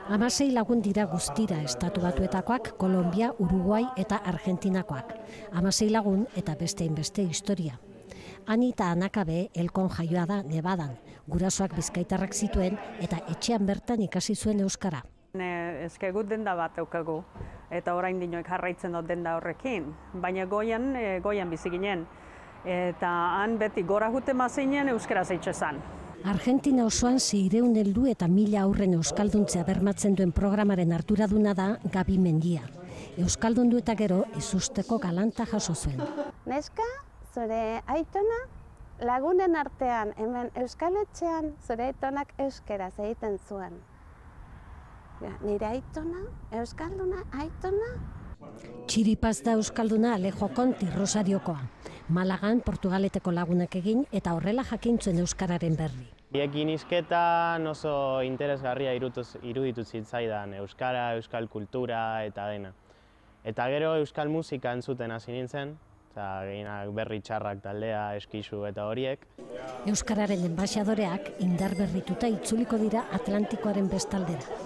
16 lagun dira guztira Estatu Batuetakoak, Kolombia, Uruguai eta Argentinakoak. 16 lagun eta beste inbeste historia. Anita Anakabe Elkon jaioa da Nevadan. Gurasoak bizkaitarrak zituen eta etxean bertan ikasi zuen euskara. Eskegut denda bat eukagu eta orain dinoek jarraitzen dut denda horrekin. Baina goian bizi ginen. Eta han beti gora jute mazinen euskara zeitxe zan. Argentina osoan 600 heldu eta 1000 aurren euskalduntzea bermatzen duen programaren arduraduna da Gabi Mendia. Euskaldundu eta gero ezusteko galanta jaso zuen. Neska, zure aitona lagunen artean, hemen euskaletxean zure aitonak euskaraz egiten zuen. Nire aitona, euskalduna, aitona. Txiripaz da euskalduna Alejo Conti Rosariokoa. Malagan Portugaleteko lagunak egin eta horrela jakintzuen euskararen berri. Biekin isketan oso interesgarria iruditu zitzaidan euskara, euskal kultura eta dena. Eta gero euskal musika entzuten hasi nintzen, gehienak berri txarrak taldea, eskizu eta horiek. Euskararen enbaxadoreak indar berrituta itzuliko dira Atlantikoaren bestaldera.